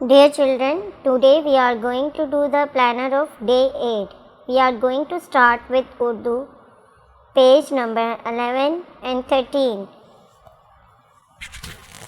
Dear children, today we are going to do the planner of day 8. We are going to start with Urdu, page number 11 and 13.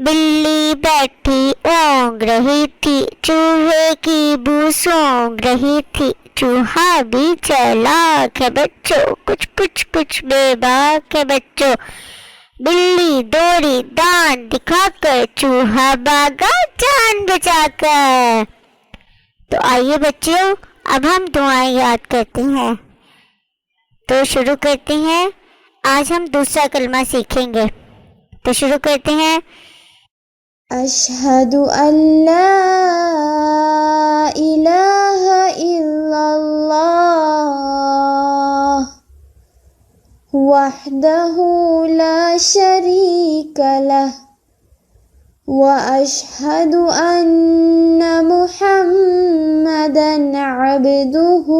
بلی بیٹھی اونگ رہی تھی، چوہے کی بو song رہی تھی، چوہا بھی چالاک ہے بچوں، کچھ کچھ کچھ بے باک ہے بچوں، بلی دوڑی دان دکھا کر، چوہا بھاگا جان بچا کر۔ تو آئیے بچوں اب ہم دعائیں یاد کرتے ہیں، تو شروع کرتے ہیں۔ آج ہم دوسرا کلمہ سیکھیں گے، تو شروع کرتے ہیں۔ اشہد ان لا الہ الا اللہ وحدہ لا شریک لہ واشہد ان محمدا عبدہ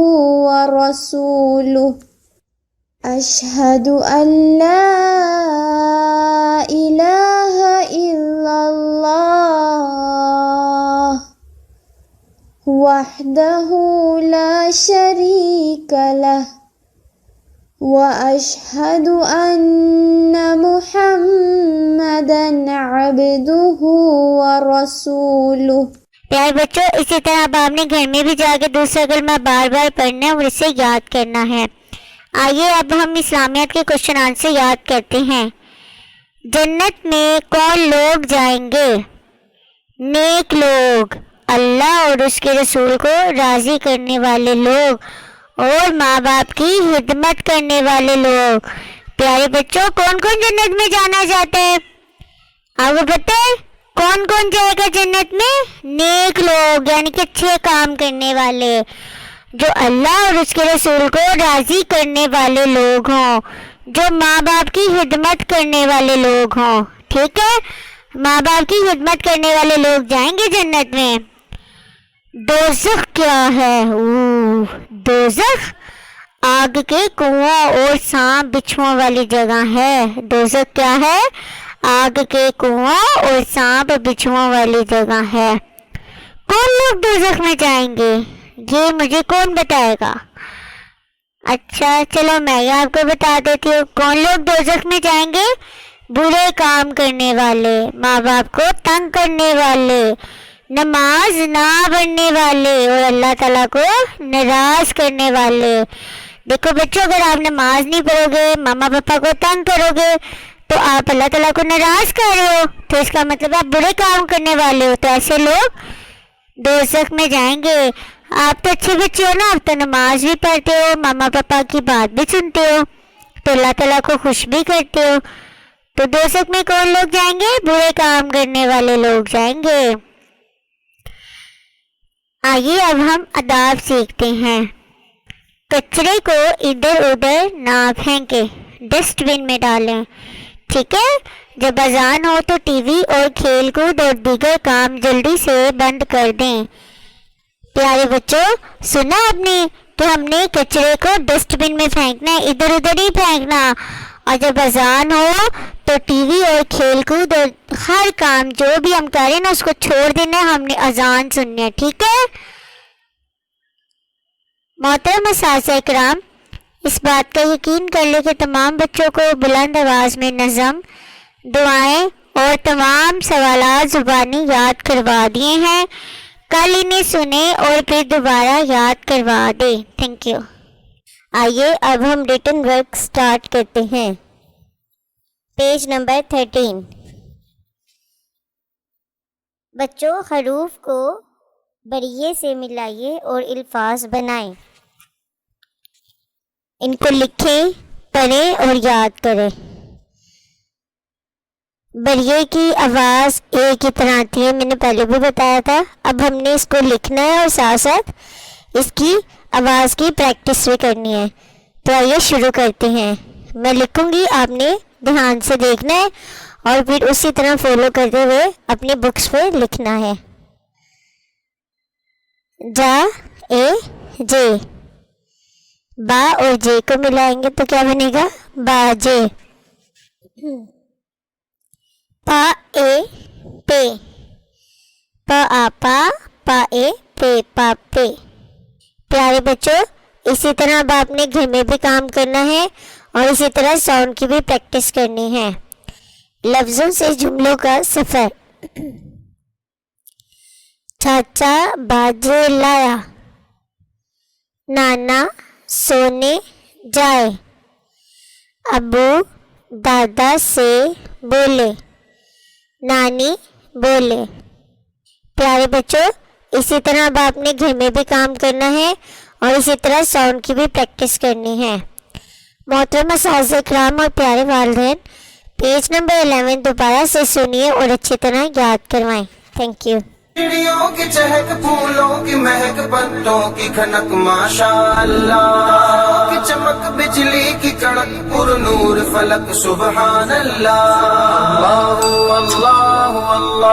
ورسولہ۔ اشہد ان لا الہ الا اللہ وحدہ لا شریک لہ واشہد ان محمدا عبدہ ورسولہ۔ پیارے بچوں، اسی طرح اب آپ نے گھر میں بھی جا کے دوسرا کلمہ بار بار پڑھنا ہے اور اسے یاد کرنا ہے۔ آئیے اب ہم اسلامیات کے کوشچن آنسر یاد کرتے ہیں۔ جنت میں کون لوگ جائیں گے؟ نیک لوگ، اللہ اور اس کے رسول کو راضی کرنے والے لوگ، اور ماں باپ کی خدمت کرنے والے لوگ۔ پیارے بچوں، کون کون جنت میں جانا چاہتے ہیں؟ آپ کو پتہ ہے کون کون جائے گا جنت میں؟ نیک لوگ، یعنی کہ اچھے کام کرنے والے، جو اللہ اور اس کے رسول کو راضی کرنے والے لوگ ہوں، جو ماں باپ کی خدمت کرنے والے لوگ ہوں۔ ٹھیک ہے، ماں باپ کی خدمت کرنے والے لوگ جائیں گے جنت میں۔ دوزخ کیا ہے؟ دوزخ آگ کے کنواں اور سانپ بچھوؤں والی جگہ ہے۔ دوزخ کیا ہے؟ آگ کے کنواں اور سانپ بچھوؤں والی جگہ ہے۔ کون لوگ دوزخ میں جائیں گے؟ یہ مجھے کون بتائے گا؟ اچھا چلو میں یہ آپ کو بتا دیتی ہوں۔ کون لوگ دوزخ میں جائیں گے؟ برے کام کرنے والے، ماں باپ کو تنگ کرنے والے، نماز نہ پڑھنے والے اور اللہ تعالیٰ کو ناراض کرنے والے۔ دیکھو بچوں، اگر آپ نماز نہیں پڑھو گے، ماما پاپا کو تنگ کرو گے، تو آپ اللہ تعالیٰ کو ناراض کر رہے ہو، تو اس کا مطلب آپ برے کام کرنے والے ہو، تو ایسے لوگ دوزخ میں جائیں گے۔ آپ تو اچھے بچے ہو نا، آپ تو نماز بھی پڑھتے ہو، ماما پاپا کی بات بھی سنتے ہو، تو اللہ تعالیٰ کو خوش بھی کرتے ہو۔ تو دوزخ میں کون لوگ جائیں گے؟ برے کام کرنے والے لوگ جائیں گے۔ آئیے اب ہم آداب سیکھتے ہیں۔ کچرے کو ادھر ادھر نہ پھینکیں، ڈسٹ بن میں ڈالیں۔ ٹھیک ہے، جب اذان ہو تو ٹی وی اور کھیل کود اور دیگر کام جلدی سے بند کر دیں۔ پیارے بچوں، سنا آپ نے کہ ہم نے کچرے کو ڈسٹ بن میں پھینکنا ہے، ادھر ادھر ہی پھینکنا، اور جب اذان ہو تو ٹی وی اور کھیل کود اور ہر کام جو بھی ہم کر رہے ہیں نا اس کو چھوڑ دینا ہے، ہم نے اذان سننی ہے۔ ٹھیک ہے محترم اساتذہ کرام، اس بات کا یقین کر لیں کہ تمام بچوں کو بلند آواز میں نظم، دعائیں اور تمام سوالات زبانی یاد کروا دیے ہیں۔ کل انہیں سنیں اور پھر دوبارہ یاد کروا دیں۔ Thank you. آئیے اب ہم ریٹن ورک سٹارٹ کرتے ہیں۔ Page number 13۔ بچوں، حروف کو بریے سے ملائیے اور الفاظ بنائیں۔ ان کو لکھیں، پڑھیں اور یاد کریں۔ بریے کی آواز ایک ہی طرح آتی ہے، میں نے پہلے بھی بتایا تھا۔ اب ہم نے اس کو لکھنا ہے اور ساتھ ساتھ اس کی آواز کی پریکٹس بھی کرنی ہے۔ تو آئیے شروع کرتے ہیں۔ میں لکھوں گی، آپ نے دھیان سے دیکھنا ہے اور پھر اسی طرح فالو کرتے ہوئے اپنی بکس پہ لکھنا ہے۔ جا اے جے، با اور جے کو ملائیں گے تو کیا بنے گا؟ باجے۔ پا اے پے، پا آ پا، پا اے پے، پا پے۔ پیارے بچوں، اسی طرح اب آپ نے گھر میں بھی کام کرنا ہے اور اسی طرح ساؤنڈ کی بھی پریکٹس کرنی ہے۔ لفظوں سے جملوں کا سفر. چاچا باجے لایا، نانا سونے جائے، ابو دادا سے بولے، نانی بولے. پیارے بچوں، اسی طرح اب آپ نے گھر میں بھی کام کرنا ہے اور اسی طرح ساؤنڈ کی بھی پریکٹس کرنی ہے. محترم اساتذہ اکرام اور پیارے والدین، پیج نمبر 11 دوبارہ سے سنیے اور اچھی طرح یاد کروائیں. Thank you. چڑیوں کی چہک، پھولوں کی مہک، پتوں کی کھنک ماشاء اللہ، تاروں کی چمک، بجلی کی کڑک، پر نور فلک سبحان اللہ. اللہ اللہ اللہ.